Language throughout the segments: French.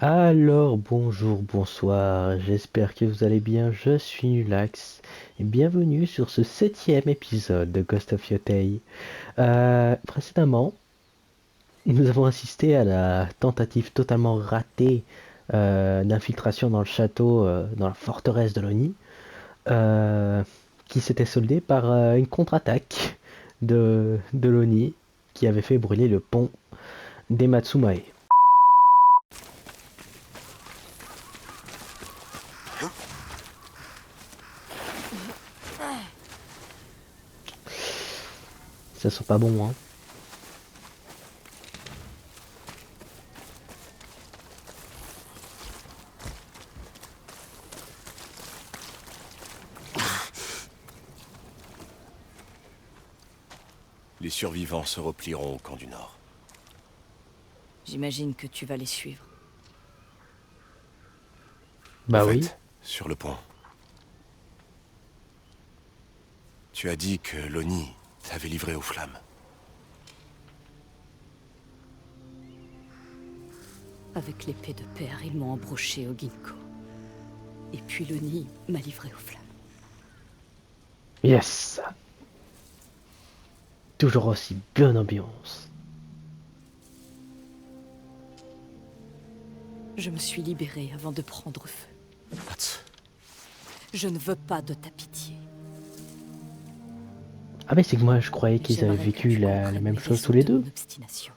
Alors bonjour, bonsoir, j'espère que vous allez bien, je suis Nulax et bienvenue sur ce septième épisode de Ghost of Yotei. Précédemment, nous avons assisté à la tentative totalement ratée d'infiltration dans le château, dans la forteresse de l'Oni, euh, qui s'était soldée par une contre-attaque de l'Oni qui avait fait brûler le pont des Matsumae. Ça sent pas bon, hein. Les survivants se replieront au camp du Nord. J'imagine que tu vas les suivre. Au Bah oui. fait, sur le pont, tu as dit que l'Oni t'avait livré aux flammes. Avec l'épée de père, ils m'ont embroché au ginkgo. Et puis le nid m'a livré aux flammes. Yes. Toujours aussi bonne ambiance. Je me suis libérée avant de prendre feu. Mats, Je ne veux pas de ta pitié. Ah mais c'est que moi je croyais qu'ils avaient J'aimerais que vécu tu la comprennes même les chose tous raisons les de deux. mon obstination.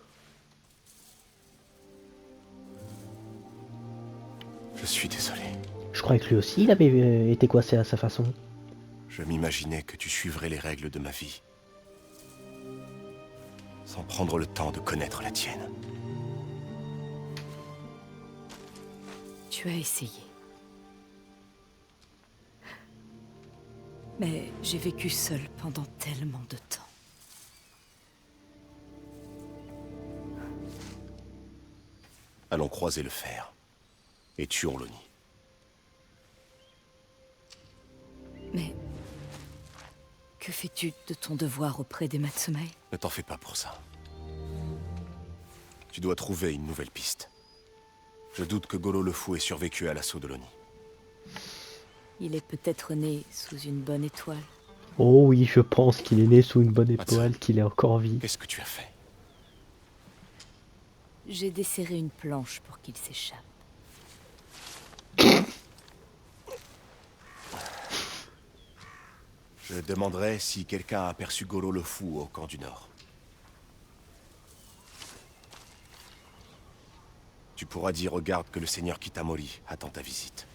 je suis désolé. Je croyais que lui aussi il avait été coincé à sa façon. Je m'imaginais que tu suivrais les règles de ma vie, sans prendre le temps de connaître la tienne. Tu as essayé. Mais j'ai vécu seule pendant tellement de temps. Allons croiser le fer, et tuons l'Oni. Mais que fais-tu de ton devoir auprès des Matsumae? Ne t'en fais pas pour ça. Tu dois trouver une nouvelle piste. Je doute que Golo le Fou ait survécu à l'assaut de l'Oni. Il est peut-être né sous une bonne étoile. Oh oui, je pense qu'il est né sous une bonne Mats, étoile, qu'il est encore en vie. qu'est-ce que tu as fait? J'ai desserré une planche pour qu'il s'échappe. Je demanderai si quelqu'un a aperçu Golo le Fou au camp du Nord. Tu pourras dire aux gardes que le seigneur Kitamori attend ta visite.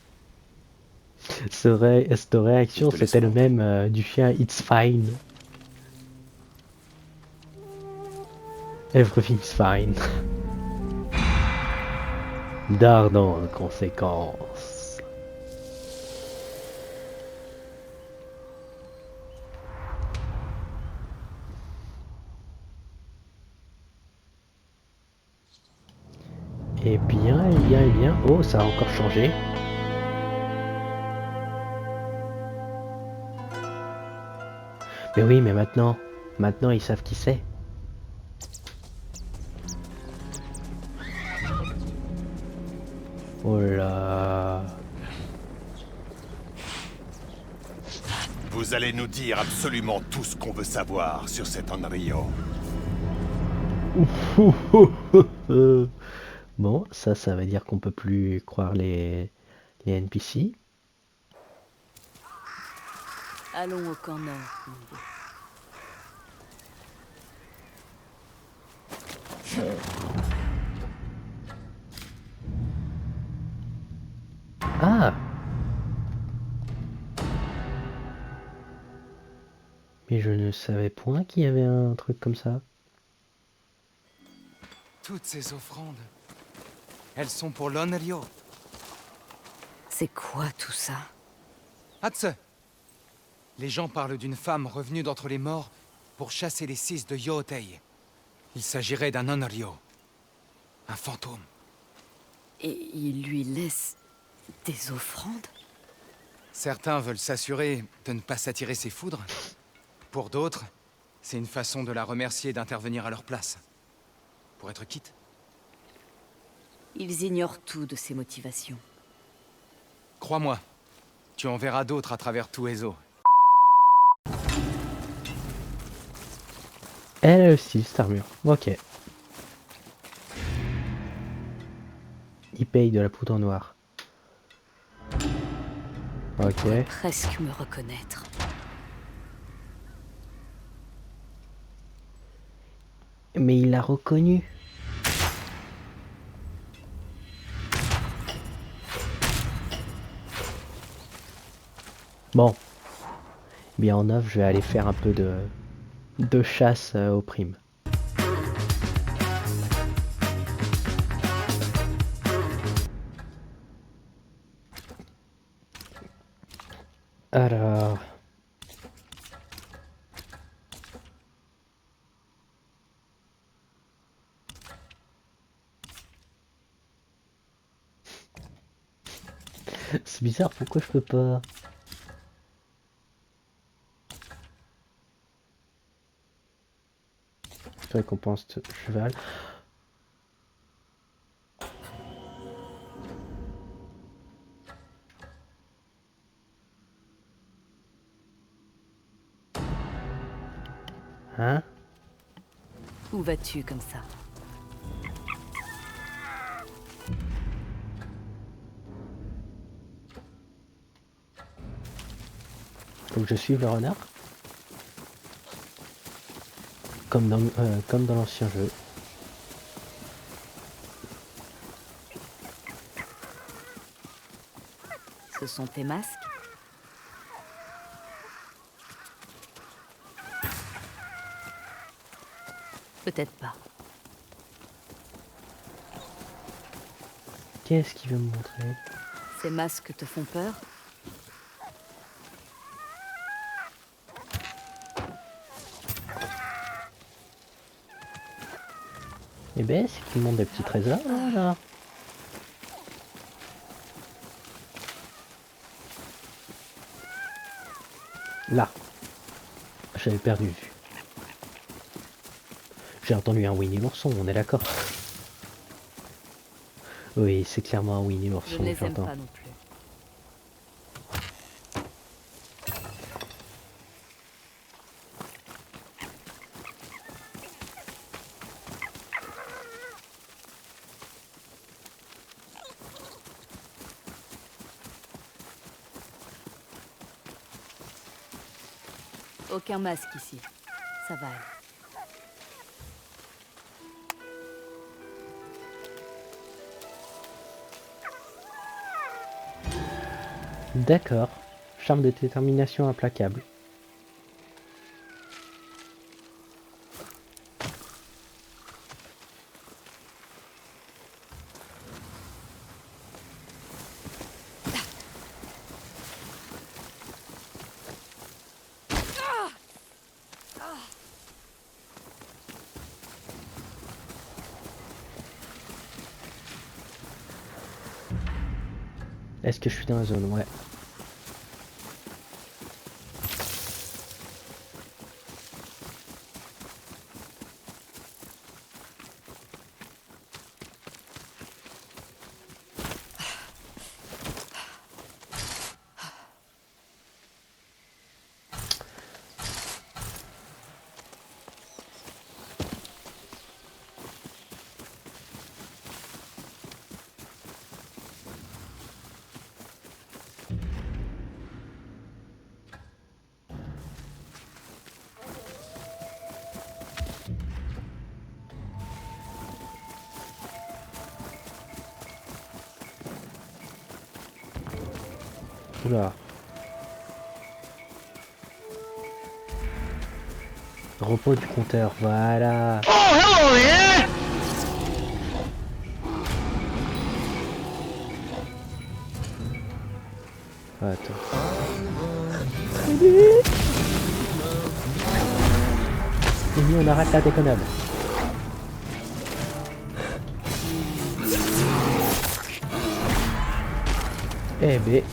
Cette Ils réaction te c'était le laisseront même du chien It's fine. Everything's fine. D'ardentes conséquences. Eh bien, eh bien, eh bien. Oh, ça a encore changé. Mais oui, mais maintenant ils savent qui c'est. Oh là. Vous allez nous dire absolument tout ce qu'on veut savoir sur cet Onryo. Bon, ça veut dire qu'on peut plus croire les NPC. Allons au camp nord. Ah! Mais je ne savais point qu'il y avait un truc comme ça. Toutes ces offrandes, elles sont pour l'Onryo. C'est quoi tout ça? Hatse! Les gens parlent d'une femme revenue d'entre les morts pour chasser les six de Yootei. Il s'agirait d'un Onryo. Un fantôme. Et il lui laisse des offrandes? Certains veulent s'assurer de ne pas s'attirer ses foudres. Pour d'autres, c'est une façon de la remercier d'intervenir à leur place. Pour être quitte. Ils ignorent tout de ses motivations. Crois-moi, tu en verras d'autres à travers tout Ezo. Elle a aussi cette armure. Ok. Il paye de la poudre noire. Ok. Presque me reconnaître. Mais il l'a reconnu. Bon. Bien en off, je vais aller faire un peu de chasse aux primes. Alors... C'est bizarre, pourquoi je peux pas... Récompense de cheval. Hein? Où vas-tu comme ça? Faut que je suive le renard? Comme dans l'ancien jeu. Ce sont tes masques? Peut-être pas. Qu'est-ce qu'il veut me montrer? Ces masques te font peur? Eh ben, c'est qu'il montre des petits trésors, voilà. Là. J'avais perdu de vue. J'ai entendu un Winnie l'ourson, on est d'accord? Oui, c'est clairement un Winnie Je l'ourson ne les que aime j'entends. pas non plus. Aucun masque ici. Ça va aller. D'accord. Charme de détermination implacable. Est-ce que je suis dans la zone? Ouais. Oula. Repos du compteur, voilà. Attends. Mimi, on arrête la déconnade. Eh ben.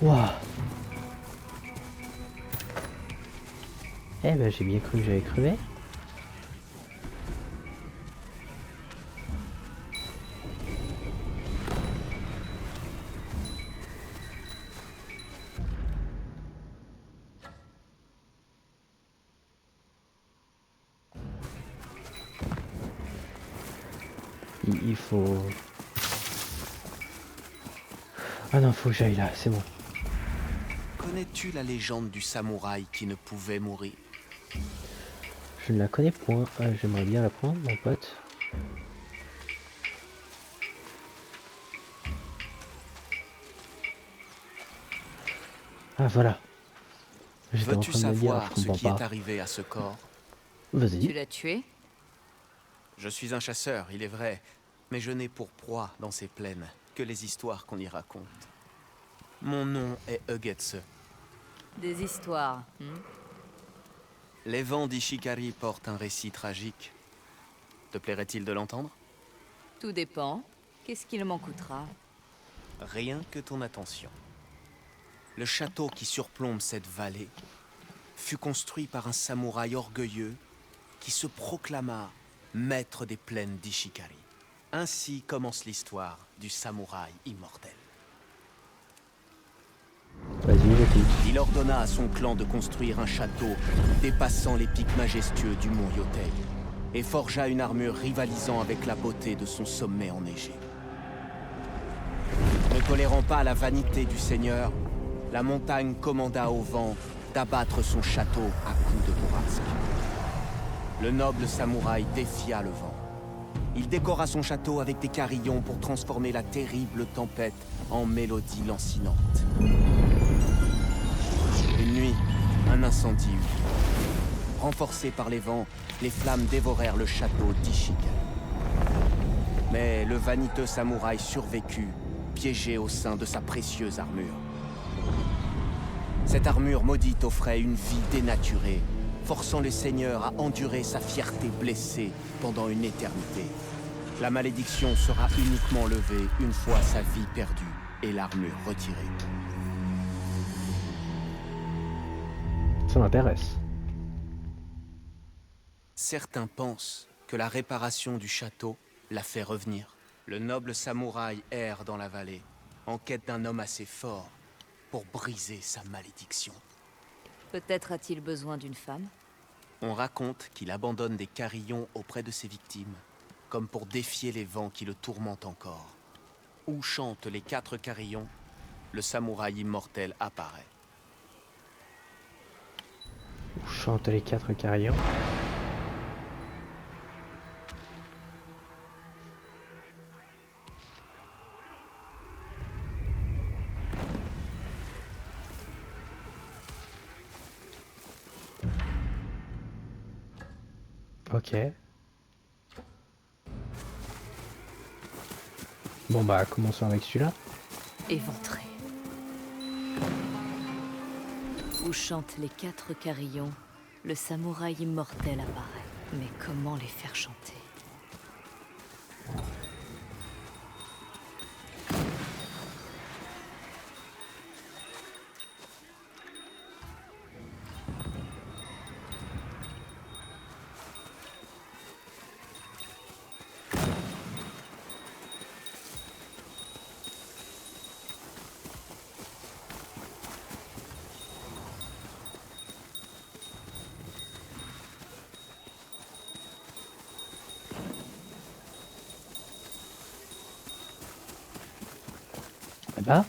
Waouh. Eh ben j'ai bien cru que j'avais crevé. Il faut... Ah non, faut que j'aille là, c'est bon. Connais-tu la légende du samouraï qui ne pouvait mourir? Je ne la connais point. Ah, j'aimerais bien la prendre, mon pote. Ah voilà. J'étais en Veux-tu train de me dire, je savoir ce comprends qui est pas. arrivé à ce corps? Tu Vas-y. l'as tué? Je suis un chasseur, il est vrai, mais je n'ai pour proie dans ces plaines que les histoires qu'on y raconte. Mon nom est Ugetsu. Des histoires. Les vents d'Ishikari portent un récit tragique. Te plairait-il de l'entendre? Tout dépend. Qu'est-ce qu'il m'en coûtera? Rien que ton attention. Le château qui surplombe cette vallée fut construit par un samouraï orgueilleux qui se proclama maître des plaines d'Ishikari. Ainsi commence l'histoire du samouraï immortel. Vas-y, j'écoute. Il ordonna à son clan de construire un château dépassant les pics majestueux du mont Yotei et forgea une armure rivalisant avec la beauté de son sommet enneigé. Ne tolérant pas la vanité du seigneur, la montagne commanda au vent d'abattre son château à coups de bourrasque. Le noble samouraï défia le vent. Il décora son château avec des carillons pour transformer la terrible tempête en mélodie lancinante. Une nuit, un incendie eut lieu. Renforcés par les vents, les flammes dévorèrent le château d'Ishikari. Mais le vaniteux samouraï survécut, piégé au sein de sa précieuse armure. Cette armure maudite offrait une vie dénaturée, forçant le seigneur à endurer sa fierté blessée pendant une éternité. La malédiction sera uniquement levée une fois sa vie perdue et l'armure retirée. Ça m'intéresse. Certains pensent que la réparation du château l'a fait revenir. Le noble samouraï erre dans la vallée, en quête d'un homme assez fort pour briser sa malédiction. Peut-être a-t-il besoin d'une femme? On raconte qu'il abandonne des carillons auprès de ses victimes, comme pour défier les vents qui le tourmentent encore. Où chantent les 4 carillons, le samouraï immortel apparaît. Où chantent les 4 carillons. Ok. Bon bah commençons avec celui-là. Éventré. Où chantent les 4 carillons, le samouraï immortel apparaît. Mais comment les faire chanter? Eh bah.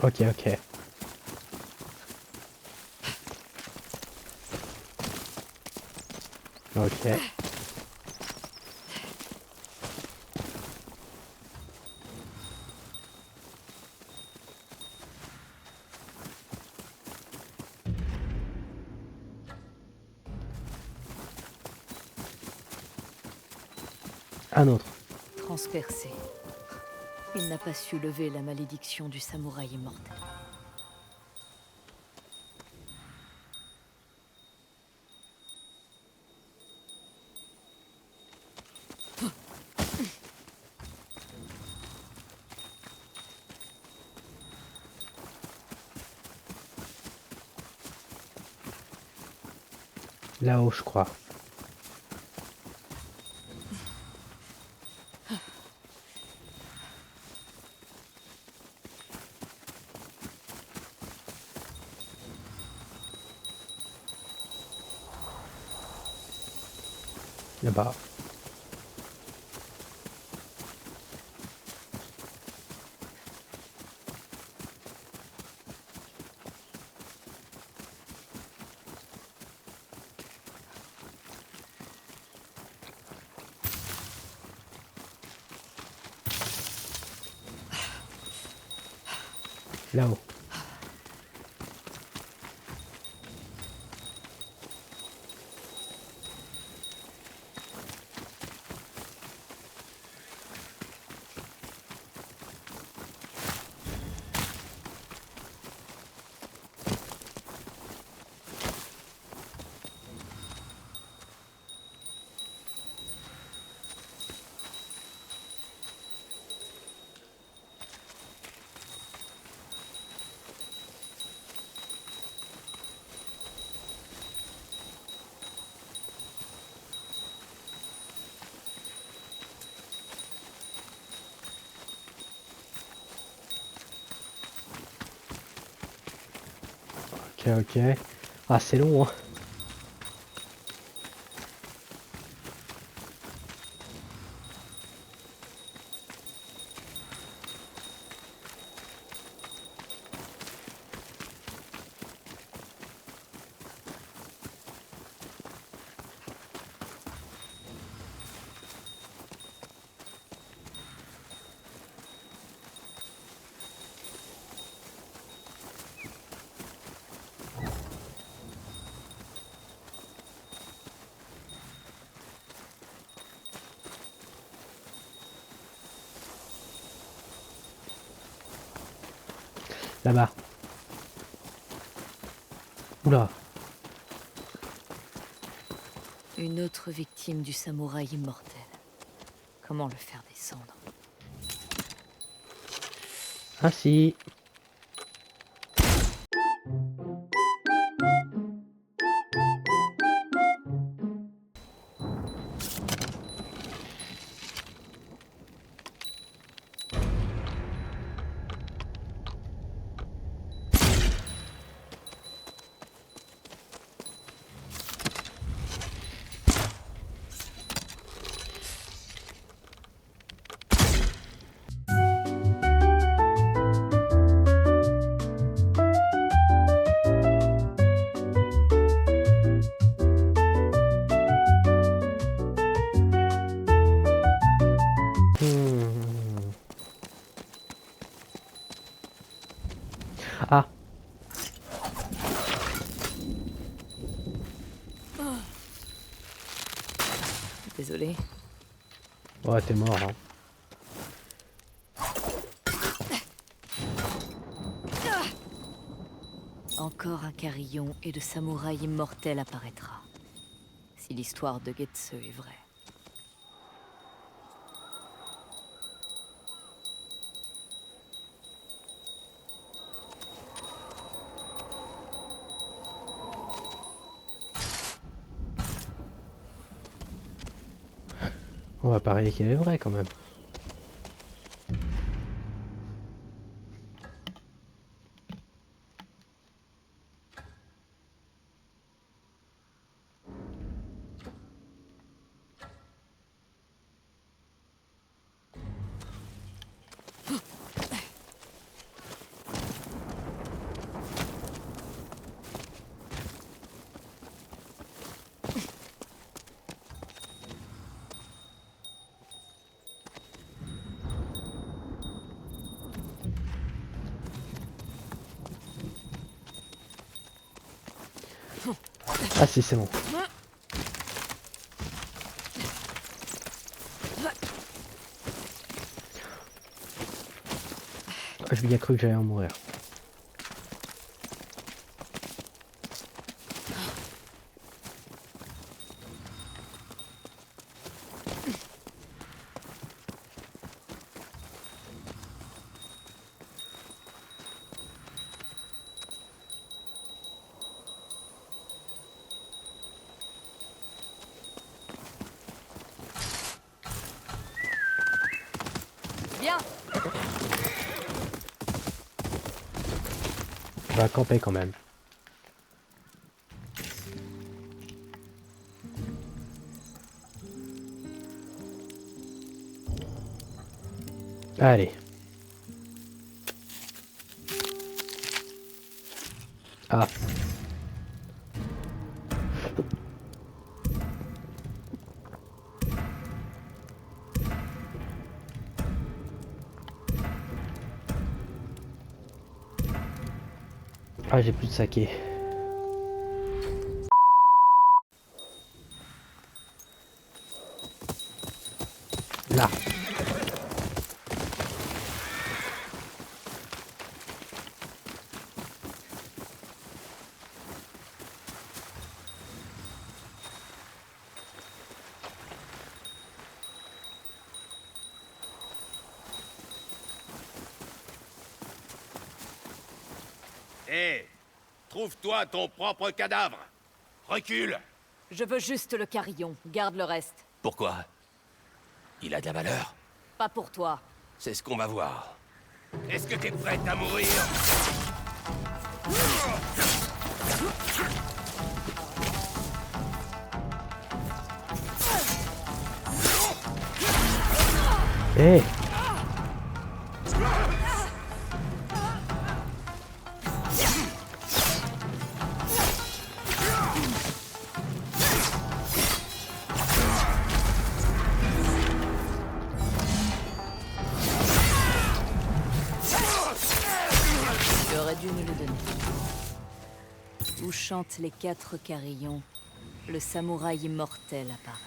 Ok, ok. Ok. Un autre. Transpercé. Il n'a pas su lever la malédiction du samouraï immortel. Là-haut, je crois. Là-bas. Là-haut. Ok, ok. Ah, c'est long, hein. Là-bas. Oula. Une autre victime du samouraï immortel. Comment le faire descendre? Ah si. Hmm. Ah. Désolé. Ouais, t'es mort, hein. Encore un carillon et le samouraï immortel apparaîtra. Si l'histoire de Getsu est vraie. On va parier qu'il est vrai quand même. Ah si, c'est bon. Ah, j'ai bien cru que j'allais en mourir. Viens. On va camper quand même. Allez. Ah. Ah, j'ai plus de saké. Là. Hé, trouve-toi ton propre cadavre. Recule. Je veux juste le carillon. Garde le reste. Pourquoi? Il a de la valeur. Pas pour toi. C'est ce qu'on va voir. Est-ce que t'es prête à mourir? Eh. J'aurais dû me le donner. Où chantent les 4 carillons, le samouraï immortel apparaît.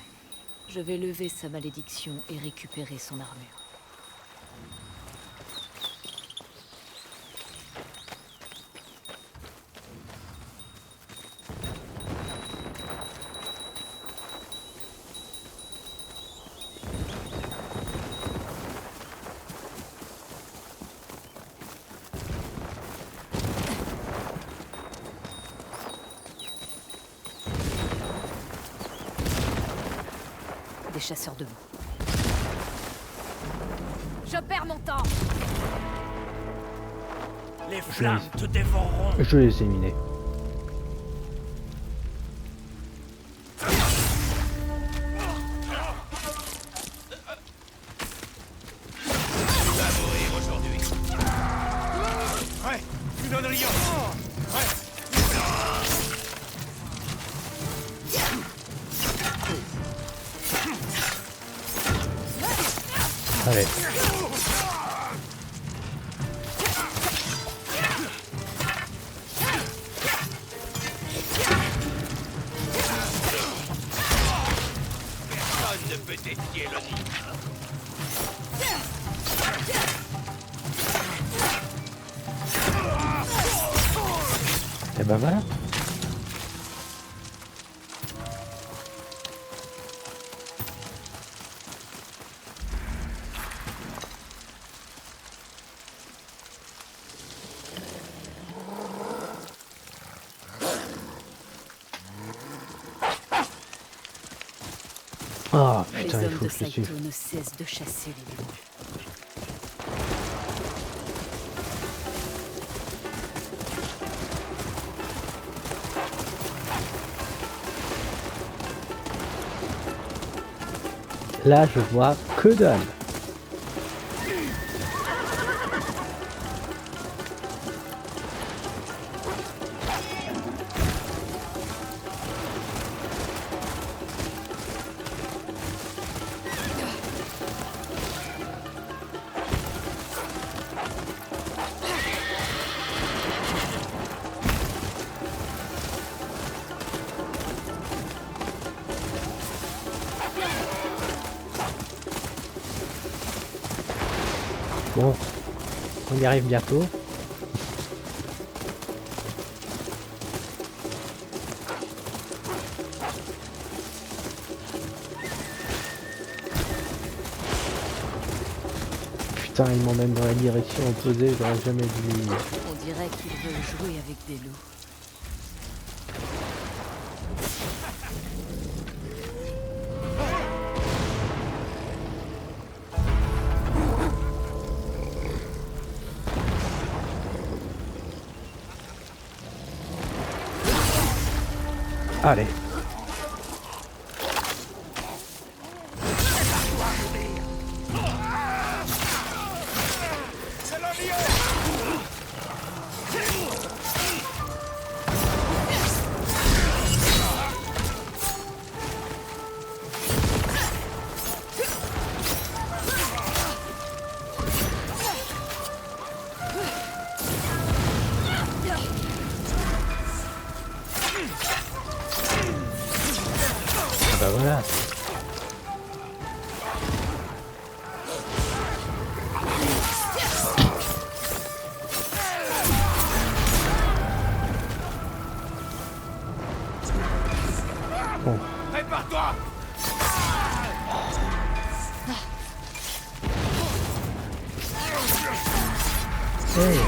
Je vais lever sa malédiction et récupérer son armure. Des chasseurs debout. Je perds mon temps. Les flammes te dévoreront. Je les ai éliminés. Tu vas mourir aujourd'hui. Ouais, tu donnes rien. Ouais. Allez. Personne ne peut défier le nid. Et ben voilà. Oh Les putain, il hommes faut de que je le suive. Saito ne cessent de chasser les démons. Là, je vois que dalle. Bon, on y arrive bientôt. Putain, ils m'emmènent dans la direction opposée, j'aurais jamais dû... On dirait qu'ils veulent jouer avec des loups. Allez. Ah bah voilà. Bon. Prépare-toi! Hey.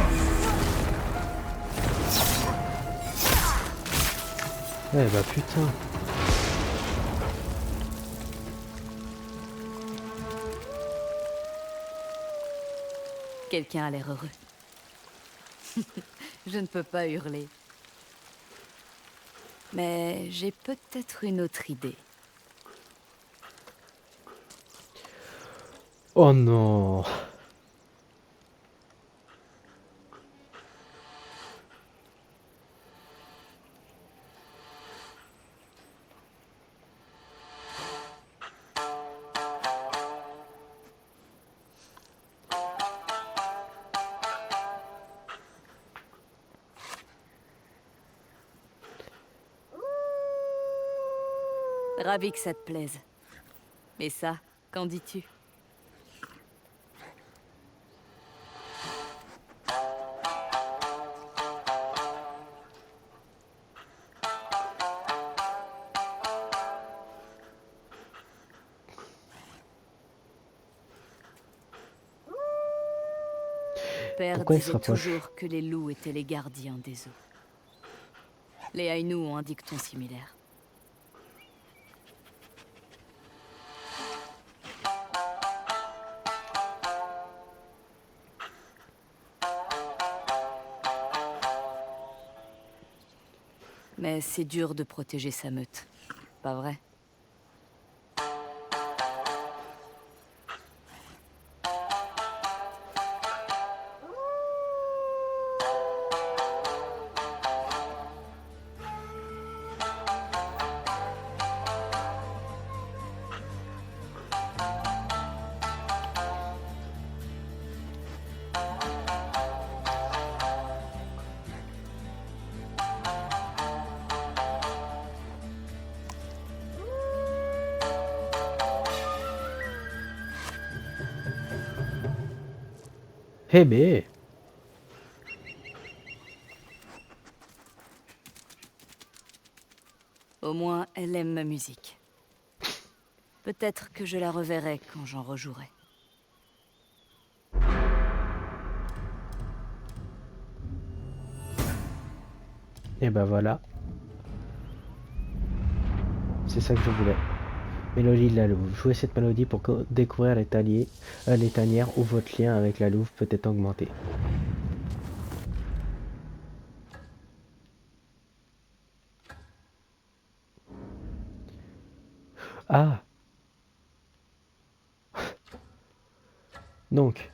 Eh bah putain. Quelqu'un a l'air heureux. Je ne peux pas hurler. Mais j'ai peut-être une autre idée. Oh non. Ravi que ça te plaise. Mais ça, qu'en dis-tu? Père Pourquoi il se disait rapproche? toujours que les loups étaient les gardiens des eaux. Les Ainu ont un dicton similaire. Mais c'est dur de protéger sa meute, pas vrai? Eh ben. Au moins, elle aime ma musique. Peut-être que je la reverrai quand j'en rejouerai. Et ben voilà. C'est ça que je voulais. Mélodie de la louve. Jouez cette mélodie pour découvrir les tanières où votre lien avec la louve peut être augmenté. Ah. Donc.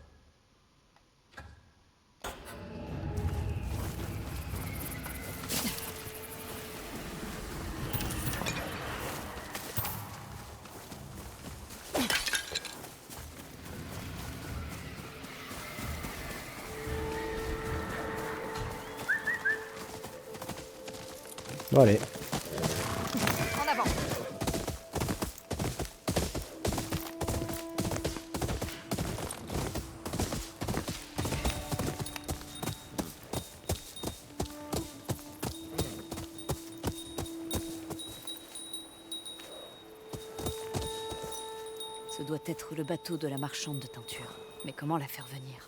Bon, allez. En avant! Ce doit être le bateau de la marchande de teinture. Mais comment la faire venir?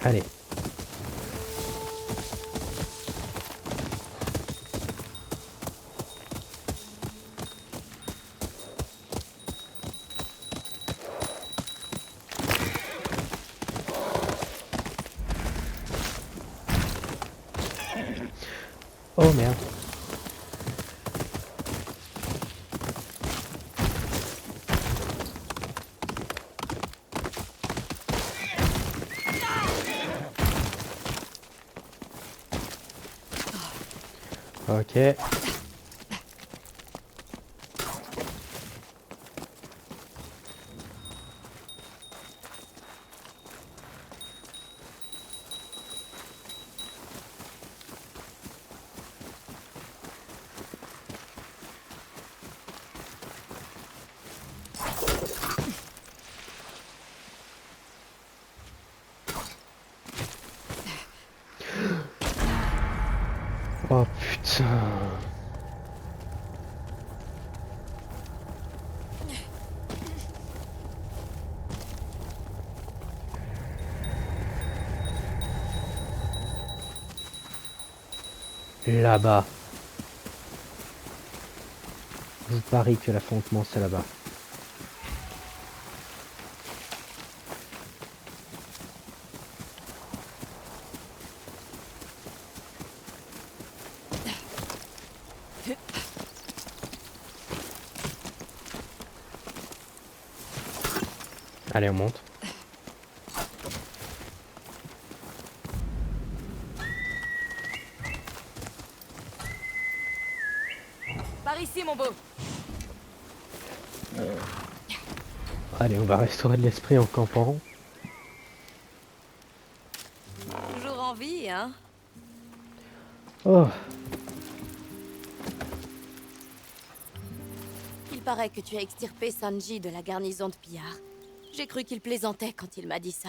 Allez. Oh merde. Ok. Oh putain. Là-bas. Je vous parie que l'affrontement c'est là-bas. Allez, on monte. Par ici, mon beau. Allez, on va restaurer de l'esprit en campant. Toujours en vie, hein? Oh, Il paraît que tu as extirpé Sanji de la garnison de pillards. J'ai cru qu'il plaisantait quand il m'a dit ça.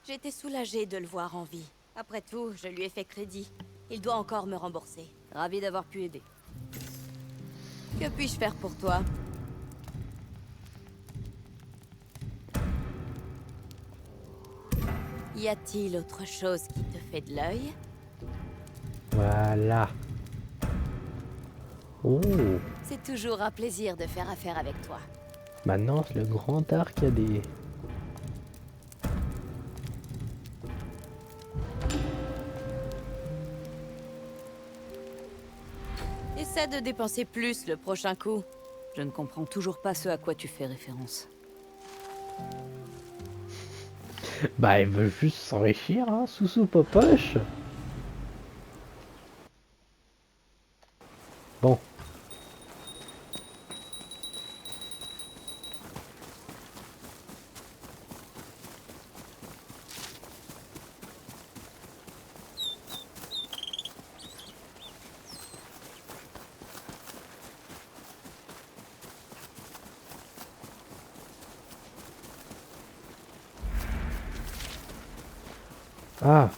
J'étais soulagée de le voir en vie. Après tout, je lui ai fait crédit. Il doit encore me rembourser. Ravi d'avoir pu aider. Que puis-je faire pour toi? Y a-t-il autre chose qui te fait de l'œil? voilà. Oh, C'est toujours un plaisir de faire affaire avec toi. maintenant c'est le grand arc a des... Essaie de dépenser plus le prochain coup. Je ne comprends toujours pas ce à quoi tu fais référence. Bah, il veut juste s'enrichir, hein, sous popoche. Bon. Ah.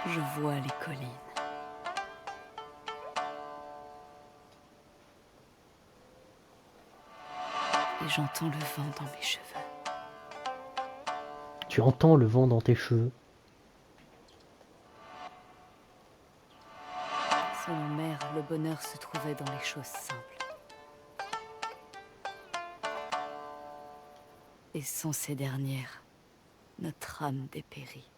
Je vois les collines. Et j'entends le vent dans mes cheveux. Tu entends le vent dans tes cheveux. Selon Mère, le bonheur se trouvait dans les choses simples. Et sans ces dernières, notre âme dépérit.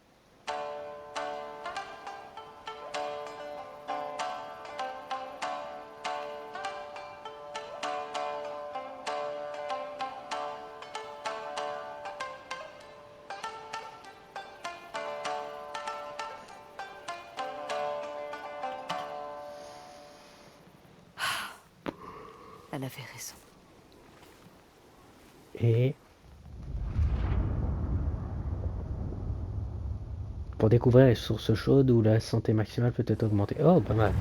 Elle avait raison. Et... pour découvrir les sources chaudes où la santé maximale peut être augmentée. Oh, pas mal.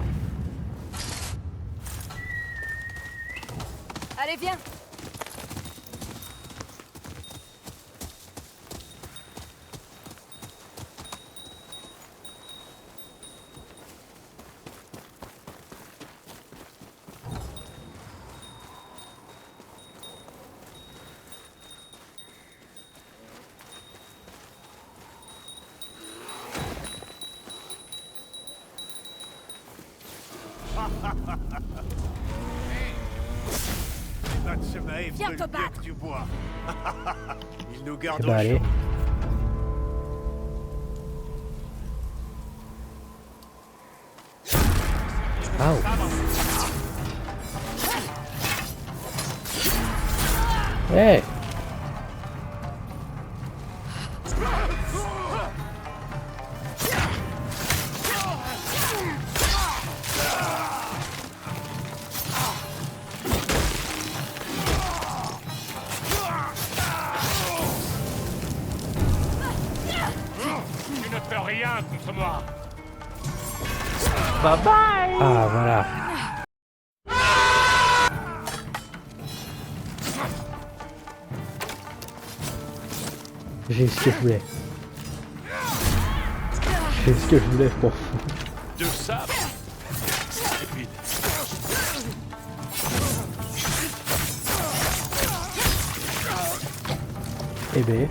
Allez, viens. Notre chemin est Viens plus te vieux battre. que du bois. Il nous Eh garde au bah allez. chaud. Waouh. Hey. Tu ne peux rien contre moi. Bye bye. Ah voilà. J'ai eu ce que je voulais. J'ai eu ce que je voulais pour fou. De sabre. Stupide. Eh ben,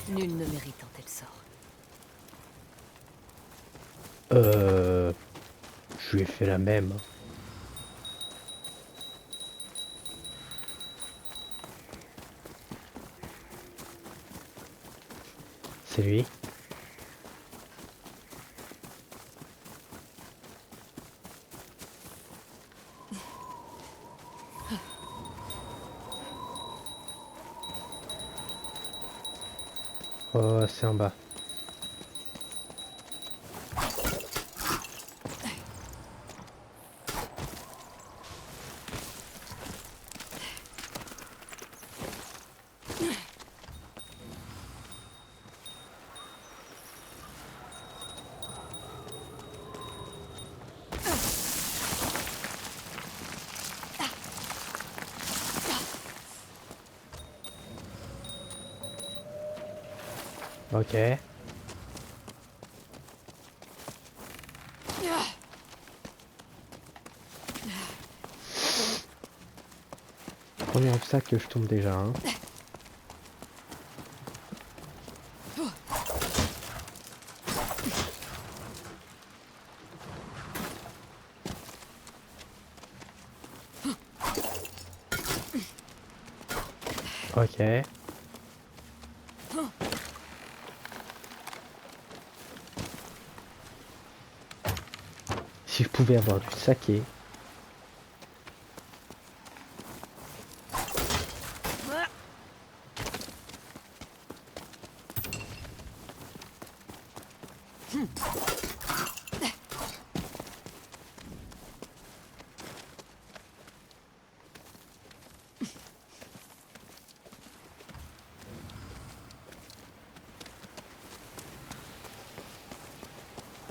Nul ne mérite un tel sort. je lui ai fait la même. C'est lui. Oh, c'est en bas. Ok. Premier obstacle que je tombe déjà. Hein. Ok. Si je pouvais avoir du saké.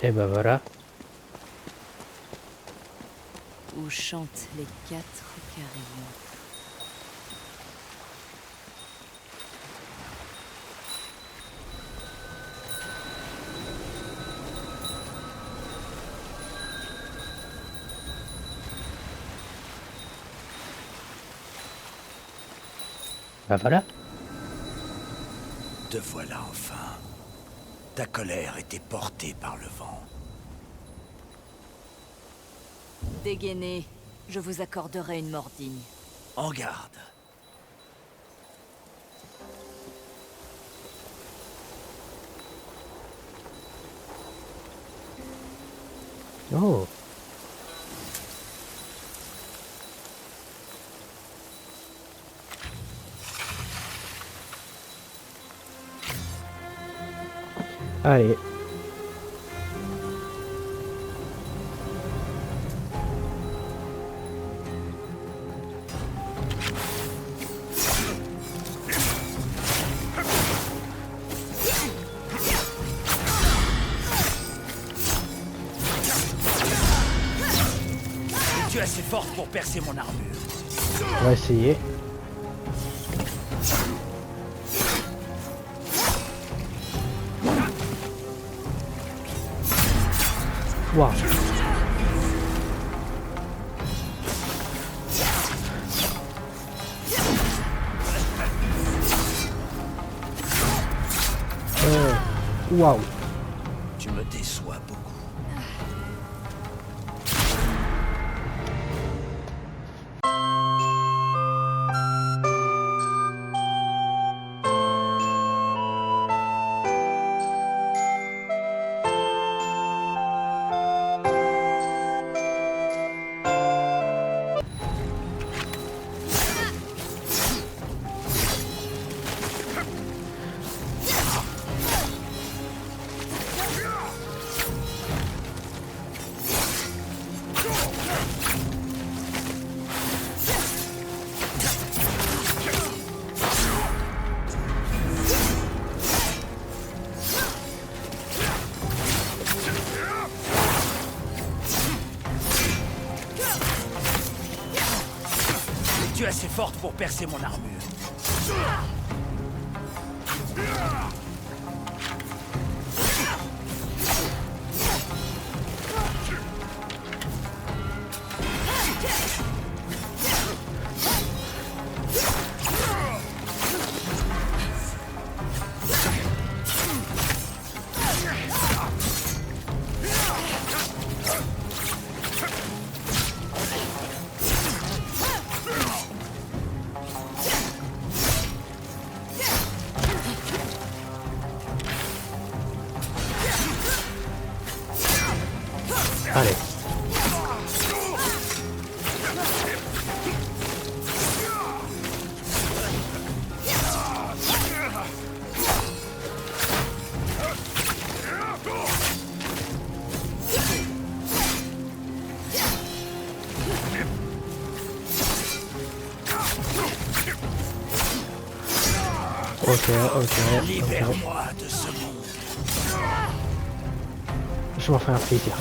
Et ben voilà. Où chantent les 4 carillons. Ben voilà. Te voilà enfin. Ta colère était portée par le vent. Dégainez, je vous accorderai une mort digne. En garde. Oh. Allez. Es-tu assez forte pour percer mon armure? On va essayer. Waouh. Waouh. Tu me déçois beaucoup. Es-tu assez forte pour percer mon armure? Allez. Ok. Libère-moi de ce monde. Je m'en ferai un plaisir.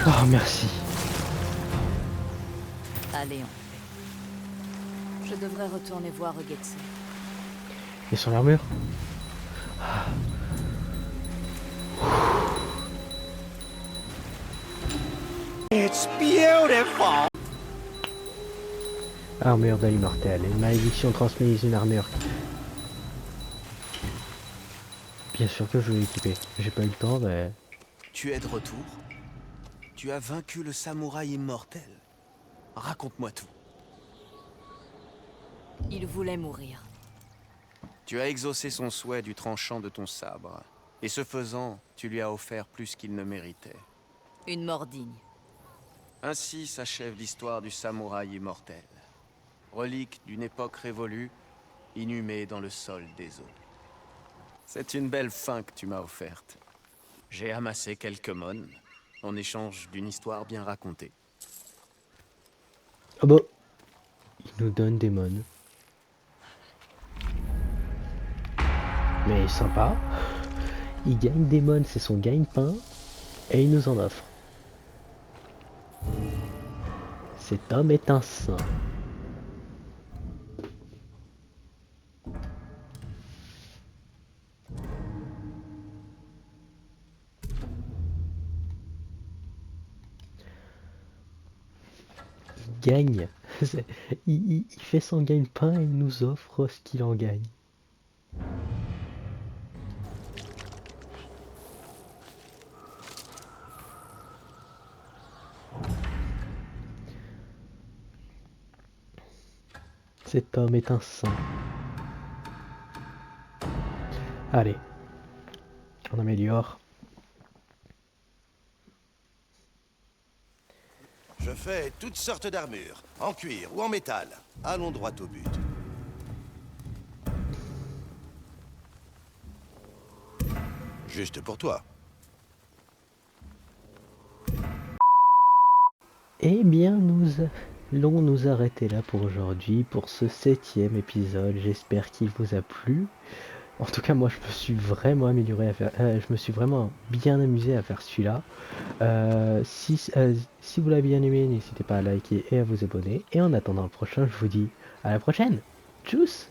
Oh, merci. Allez, en paix. Je devrais retourner voir Getsé. Et son armure? It's beautiful. Armure de l'immortel. Une malédiction transmise une armure. Bien sûr que je vais l'équiper. J'ai pas eu le temps, mais... Tu es de retour? Tu as vaincu le samouraï immortel. Raconte-moi tout. Il voulait mourir. Tu as exaucé son souhait du tranchant de ton sabre. Et ce faisant, tu lui as offert plus qu'il ne méritait. Une mort digne. Ainsi s'achève l'histoire du samouraï immortel. Relique d'une époque révolue, inhumée dans le sol des eaux. C'est une belle fin que tu m'as offerte. J'ai amassé quelques mônes, en échange d'une histoire bien racontée. Ah bah... Il nous donne des mônes. Mais sympa. Il gagne des mônes, c'est son gagne-pain. Et il nous en offre. Cet homme est un saint. gagne. Il fait son gagne-pain et il nous offre ce qu'il en gagne. Cet homme est un saint. Allez, on améliore. Je fais toutes sortes d'armures, en cuir ou en métal. Allons droit au but. Juste pour toi. Eh bien, nous allons nous arrêter là pour aujourd'hui, pour ce 7e épisode. J'espère qu'il vous a plu. En tout cas, moi, je me suis vraiment amélioré à faire. Je me suis vraiment bien amusé à faire celui-là. Si vous l'avez bien aimé, n'hésitez pas à liker et à vous abonner. Et en attendant le prochain, je vous dis à la prochaine. Tchuss!